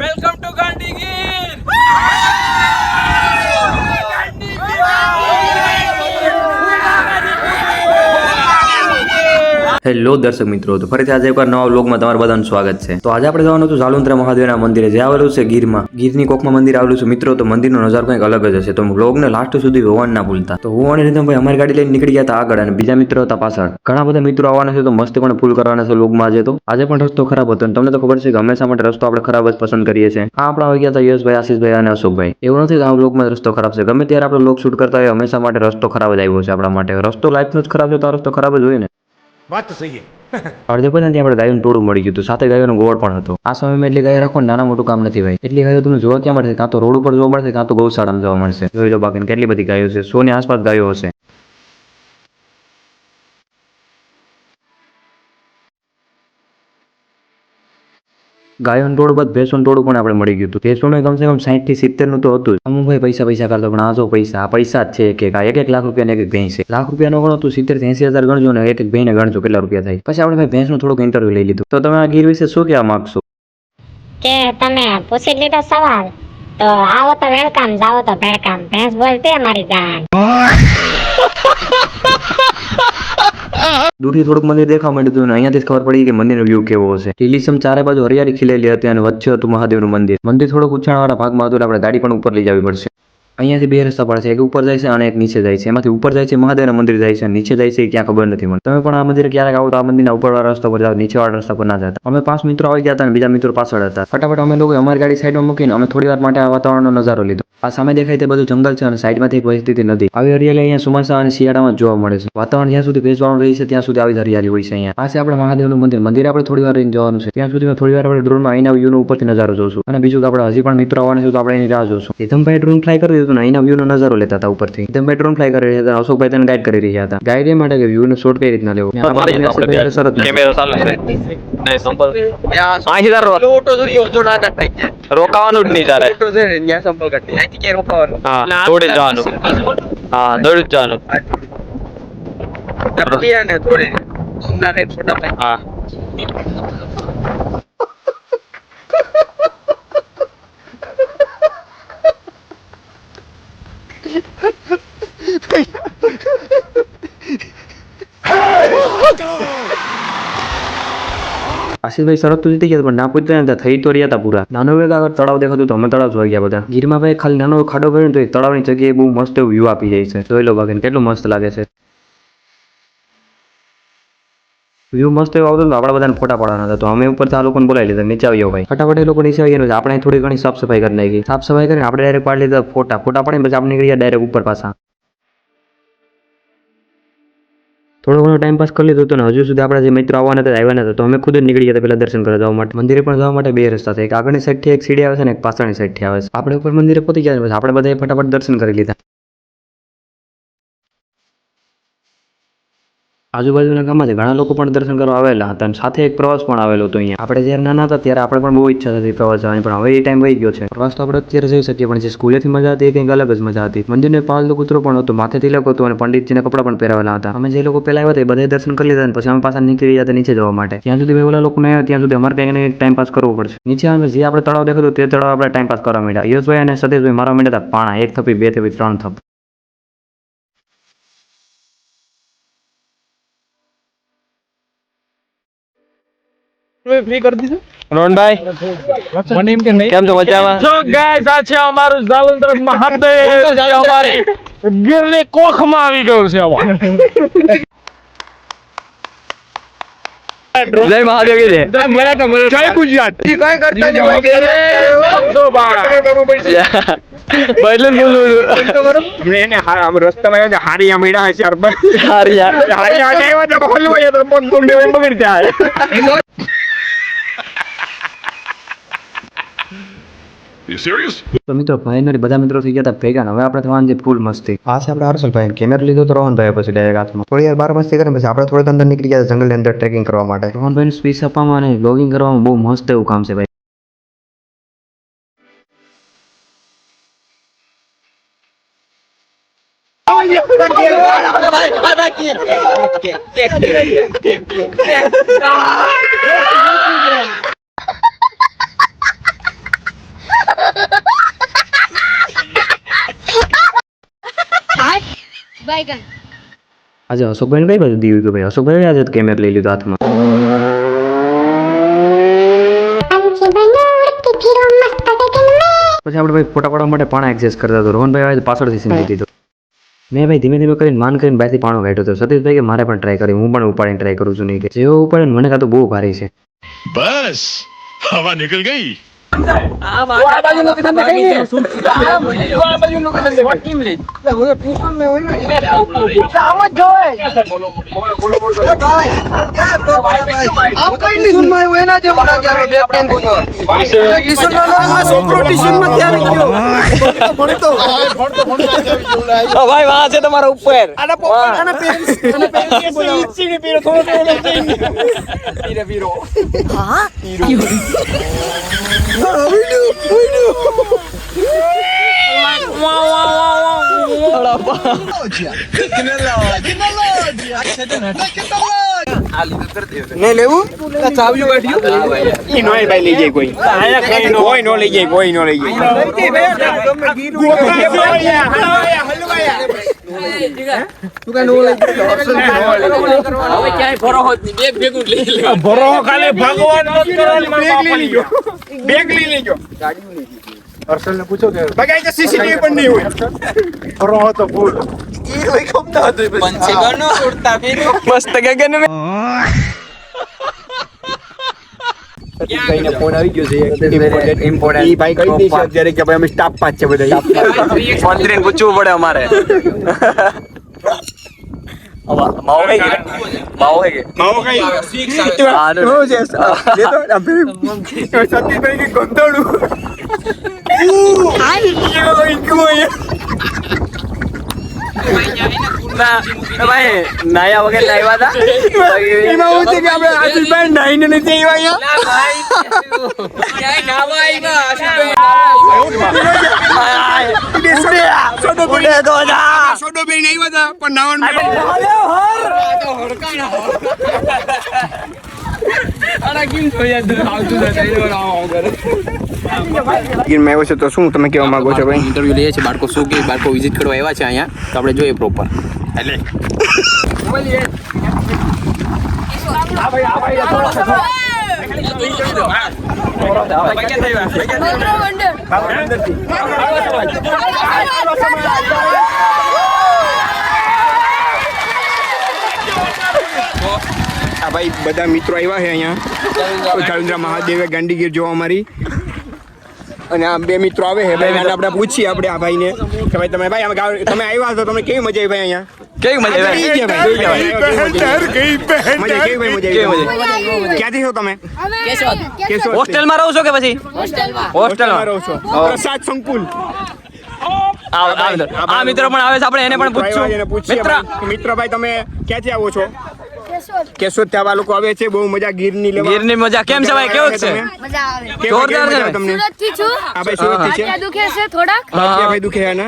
Welcome to ગાંધીગીર. Hello દર્શક મિત્રો, તો ફરીથી આજે એકવાર નવા વ્લોગમાં તમારું બધાનું સ્વાગત છે. તો આજે આપણે જવાનું હતું ઝાલુંત્રા મહાદેવના મંદિરે, જે આવેલું છે ગીરમાં. ગીરની કોકમાં મંદિર આવેલું છે મિત્રો. તો મંદિરનો નજારો કંઈક અલગ જ હશે, તો વ્લોગને લાસ્ટ સુધી જોવાનું ના ભૂલતા. તો હું અને રીતમભાઈ અમારી ગાડી લઈને નીકળી ગયા હતા આગળ, અને બીજા મિત્રો હતા પાછળ. ઘણા બધા મિત્રો આવવાના છે, તો મસ્તી પણ ફૂલ કરવાના છે વ્લોગમાં. આજે પણ રસ્તો ખરાબ હતો, અને તમને તો ખબર છે કે હંમેશા માટે રસ્તો આપણે ખરાબ જ પસંદ કરીએ છીએ. આપણા આવી ગયા હતા યશભાઈ, આશીષભાઈ અને અશોકભાઈ. એવું નથી કે આ વ્લોગમાં રસ્તો ખરાબ છે, ગમે ત્યારે આપણે વ્લોગ શૂટ કરતા હોય હંમેશા માટે રસ્તો ખરાબ જ આવ્યો છે આપણા માટે. રસ્તો લાઈફનો જ ખરાબ છે, તો આ રસ્તો ખરાબ જ હોય ને. વાત તો સહી. અડધે પછી ત્યાં આપણે ગાયોનું ટોળું મળી ગયું હતું, સાથે ગાયોનો ગોળ પણ હતો. આ સમયમાં એટલી ગાયો રાખો નાના મોટું કામ નથી ભાઈ. એટલી ગાયો તમને જોવા ક્યાં મળશે? કાં તો રોડ ઉપર જોવા મળશે, કાં તો ગૌશાળામાં જોવા મળશે. જોઈ લો બાકી કેટલી બધી ગાયો છે, 100 ની આસપાસ ગાયો હશે. ગાયોનું ટોળું બાદ ભેંસોનું ટોળું પણ આપણે મળી ગયું હતું. ભેંસોને કમસે કમ 60 થી 70 નું તો હતું. અમુક ભાઈ પૈસા કરતો, પણ આ જો પૈસા જ છે કે 1 લાખ રૂપિયા એક ભેંસ છે. લાખ રૂપિયા નો ગણો તો 70 થી 80 હજાર ગણજો ને, એક ભેંને ગણજો કેટલા રૂપિયા થાય. પછી આપણે ભાઈ ભેંસનું થોડુંક ઇન્ટરવ્યુ લઈ લીધું. તો તમે આ ગીર વિશે શું કહેવા માંગશો? કે તમે પૂછી લીધો સવાલ, તો આવો તો વેલકમ, જાઓ તો વેલકમ. ભેંસ બોલતી અમારી જાન. દૂરથી થોડુંક મંદિર દેખાવા માંડ્યું હતું, અને અહીંયાથી ખબર પડી કે મંદિરનો વ્યૂ કેવો હશે. લીલીછમ ચારે બાજુ હરિયાળી ખીલેલી હતી, અને વચ્ચે હતું મહાદેવનું મંદિર. મંદિર થોડુંક ઊંચાણવાળા ભાગમાં હતું, આપણે ગાડી પણ ઉપર લઈ જવી પડશે. અહીંયાથી બે રસ્તા પડે છે, એક ઉપર જાય છે અને એક નીચે જાય છે. એમાંથી ઉપર જાય છે મહાદેવના મંદિર જાય છે, નીચે જાય છે ક્યાં ખબર નથી મને. તમે પણ આ મંદિરે ક્યારેક આવો તો આ મંદિરના ઉપરવાળા રસ્તા પર જાઓ, નીચેવાળા રસ્તા પર ના જતા. અમે 5 મિત્રો આવી ગયા હતા અને બીજા મિત્રો પાછળ હતા. ફટાફટ અમે લોકો અમારી ગાડી સાઈડમાં મૂકીને અમે થોડી વાર માટે આ વાતાવરણનો નજારો લીધો. આ સામે દેખાય તે બધું જંગલ છે, અને સાઈડમાંથી પરિસ્થિતિ નથી. આવી હરિયાળી અહીંયા ચોમાસા અને શિયાળામાં જોવા મળે છે. વાતાવરણ જ્યાં સુધી ભેજવાળું રહે છે ત્યાં સુધી આવી હરિયાળી હોય છે. અહીંયા પાસે આપણે મહાદેવનું મંદિર આપણે થોડી વાર રહીને જવાનું છે. ત્યાં સુધી થોડી વાર આપણે ડ્રોનમાં અહીંના વ્યૂનો ઉપરથી નજારો જોશું. અને બીજું કે આપણે હજી પણ મિત્રો આવવાના છે, તો આપણે એની રાહ જોશું. રીધમભાઈ ડ્રોન ફ્લાય કરી દીધું ને અહીંના વ્યૂનો નજારો લેતા હતા ઉપરથી. રીધમભાઈ ડ્રોન ફ્લાય કરી રહ્યા હતા, અશોકભાઈ તેને ગાઈડ કરી રહ્યા હતા. ગાઈડ એ માટે કે વ્યૂનો શોટ કઈ રીતના લેવો. કેમેરો ચાલુ છે. નહીં સંપલ અહીંથી તારો ઓટો જોયો જોડા થાય. રોકાવાનું જ નહીં તારે. ઓટો છે ત્યાં સંપલ કાઢી. અહીંથી કે રોકાવાનું. હા દોડે જવાનું. હા દોડી જવાનું. ટપિયા ને દોડે. ના રે છોટા ભાઈ. હા આશીષભાઈ શરત તો જીતી ગયા, પણ ના પૂછતા ને થઈ તો રહ્યા હતા પૂરા. નાનો વેગ આગળ તળાવ દેખાતું તો અમે તળાવ જોઈ ગયા બધા. ગીરમાં ભાઈ ખાલી નાનો ખાડો કર્યો તો તળાવની જગ્યાએ બહુ મસ્ત વ્યૂ આપી જાય છે. જોઈ લો બાકી કેટલું મસ્ત લાગે છે. વ્યૂ મસ્ત એવો આવતો, આપણા બધાને ફોટા પાડવાના હતા. તો અમે ઉપર આ લોકોને બોલાવી લીધા, નીચે આવ્યો ભાઈ. ફટાફટ એ લોકો નીચે આવી ગયા. આપણે થોડી ઘણી સાફ સફાઈ કરી નાખી. સાફ સફાઈ કરીને આપણે ડાયરેક્ટ પાડી લીધા ફોટા પાડીને પછી આપણે નીકળી ગયા ડાયરેક્ટ ઉપર પાછા. થોડો ઘણો ટાઈમ પાસ કરી લીધો હતો, ને હજુ સુધી આપણા જે મિત્રો આવવાના હતા આવ્યા હતા, તો અમે ખુદ જ નીકળી ગયા પેલા દર્શન કરવા જવા માટે. મંદિરે પણ જવા માટે બે રસ્તા છે, એક આગળની સાઈડથી એક સીડી આવે છે ને એક પાછળની સાઈડથી આવે છે. આપણે ઉપર મંદિરે પહોંચી ગયા, પછી આપણે બધાએ ફટાફટ દર્શન કરી લીધા. આજુબાજુના ગામમાંથી ઘણા લોકો પણ દર્શન કરવા આવેલા હતા, અને સાથે એક પ્રવાસ પણ આવેલો હતો અહીંયા. આપણે જ્યારે નાના હતા ત્યારે આપણે પણ બહુ ઈચ્છા હતી પ્રવાસ જવાની, પણ હવે એ ટાઈમ વહી ગયો છે. પ્રવાસ તો આપણે અત્યારે જઈ શકીએ, પણ જે સ્કૂલેથી મજા હતી એ કંઈક અલગ જ મજા હતી. મંદિરને પાળલો કૂતરો પણ હતો, માથે તિલક હતું, અને પંડિતજીના કપડાં પણ પહેરાવેલા હતા. અમે જે લોકો પહેલા આવ્યા હતા એ બધા દર્શન કરી લીધા, અને પછી અમે પાછા નીકળી ગયા હતા નીચે જવા માટે. ત્યાં સુધી ઓલા લોકો નહીં આવ્યા ત્યાં સુધી અમારે કંઈક ને ટાઈમ પાસ કરવો પડશે. નીચે અમે જે આપણે તળાવ દેખાતું તે તળાવ આપણે ટાઈમ પાસ કરવા માંડ્યા. યશભાઈ અને સતીશભાઈ મારા માંડ્યા હતા પાણા, 1 થપ્પી 2 થપ્પી 3 થપ. ફ્રી કરી દીધું રોનભાઈ મને એમ કે નહીં. કેમ છો મજામાં? જો ગાઈસ આ છે અમારું ઝાલુંત્રા મહાદેવ. અમારી ગીરની કોખમાં આવી ગયું છે આવા. જય મહાદેવ કે છે. જય ગુજરાત. કઈ કરતા નહીં. તો બાળા બદલું બોલું એને આમ રસ્તામાં હારી આમીડા છે અરબન. હારી હારી આવ્યા તો ખોલવાય તો પણ તું ડેવ બગડી જાય. તો મિત્રો ફાઇનલી બધા મિત્રો થઈ ગયા હતા ભેગા. હવે આપણે થવાનું છે ફૂલ મસ્તી. આ છે આપણે હર્ષલભાઈ, કેમેરો લીધો તો રોહનભાઈ પછી ડાયરેક્ટ હાથમાં. થોડી વાર બાર મસ્તી કરીને પછી આપણે થોડીક અંદર નીકળી ગયા જંગલની અંદર ટ્રેકિંગ કરવા માટે. રોહનભાઈનું સ્પીચ આપવામાં અને બ્લોગિંગ કરવામાં બહુ મસ્ત એવું કામ છે ભાઈ. આજે અશોકભાઈ કઈ બાજુ દીધું કે ભાઈ અશોકભાઈ આજે કેમેરા લઈ લીધો હાથમાં પછી આપણે ભાઈ ફોટા પાડવા માટે પાણા એક્સેસ કરતા હતો રોહનભાઈ આવે પાછળથી સીન દીધો મેં ભાઈ ધીમે ધીમે કરીને માન કરીને બહારથી પાણો કાઢ્યો હતો સતીશભાઈ કે મારે પણ ટ્રાય કરી હું પણ ઉપાડીને ટ્રાય કરું છું નહીં કે જેવો ઉપાડે ને મને કાં તો બહુ ભારી છે बस हवा निकल गई ભાઈ વહાં છે તમારા ઉપર નહીં લેવું ચાવ્યું કાઢ્યું ઈ નો ભાઈ લઈ જાય કોઈ કોઈ નો લઈ જાય કોઈ નો લઈ ભરો ખાલી ભગવાન મત કરો બેગ લઈ લેજો હર્ષલ ને પૂછો કે બગાઈ કે સીસીટીવી પણ નહીં હોય ભરો હતો ફૂલ ઈ કોઈ ખમતા હતો પંચીગણનો ઉડતા ફેર્યો મસ્ત ગગન મે ભાઈને ફોન આવી ગયો છે ઇમ્પોર્ટન્ટ ઈ ભાઈ કહી દેશે અત્યારે કે ભાઈ અમે સ્ટાફ પાંચ છે બધા મંત્રીને પૂછવું પડે અમારે માવો હે કે માવો કઈ હો છે જે તો સતીશભાઈ કે ગંધોડું ભાઈ નાયા વગર લાવ્યા હતા એમાં હું છે કે આપણે આશીષભાઈ નાઈને નથી આવ્યા મેં આવ્યો છે તો શું તમે કહેવા માંગો છો ભાઈ ઇન્ટરવ્યુ લઈએ છીએ બાળકો શું કે બાળકો વિઝિટ કરવા આવ્યા છે અહીંયા તો આપણે જોઈએ પ્રોપર આ ભાઈ બધા મિત્રો આવ્યા છે અહીંયા ચાલુંદ્રા મહાદેવે ગાંડીગીર જોવા અમારી અને આ બે મિત્રો આવે છે ભાઈ આપણે પૂછીએ આપણે આ ભાઈને કે ભાઈ તમે ભાઈ તમે આવ્યા છો તમને કેવી મજા આવી ભાઈ અહીંયા કેવી મજા ક્યાંથી છો તમે હોસ્ટેલમાં રહો છો કે પછી હોસ્ટેલમાં રહો છો પ્રસાદ સંકુલ આ મિત્રો પણ આવે છે આપણે એને પણ પૂછશું મિત્ર ભાઈ તમે ક્યાંથી આવો છો કેશોદ ત્યાં લોકો આવે છે બહુ મજા ગીરની લેવા ગીરની મજા કેમ છે ભાઈ કેવું છે મજા આવે જોરદાર છે તમને સુરત થી છું આ ભાઈ સુરત થી છે क्या दुखे से थोड़ा ભાઈ દુખે છે ને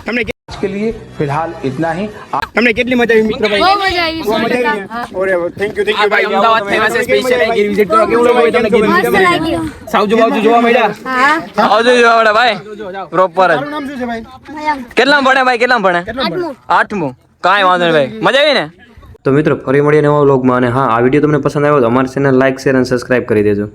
તમને के लिए फिलहाल इतना ही તમને કેટલી મજા આવી મિત્ર ભાઈ બહુ મજા આવી બહુ મજા આવી ઓરે થેન્ક યુ ભાઈ અમદાવાદ થી પાસે સ્પેશિયલ ગીર વિઝિટ કરવા કેવું લાગ્યું તમને ગીર મસ્ત લાગ્યું સાવજુ બાવજુ જોવા મળ્યા હા આવજો જોવા મળે ભાઈ પ્રોપર જ નામ શું છે ભાઈ કેટલામ ભણે ભાઈ કેટલામ ભણે 8મું કાંઈ વાંધો નહીં ભાઈ મજા આવી ને તો મિત્રો ફરી મળીએ નવા વ્લોગમાં અને હા આ વિડીયો તમને પસંદ આવ્યો તો અમારી ચેનલ લાઈક શેર અને સબસ્ક્રાઇબ કરી દેજો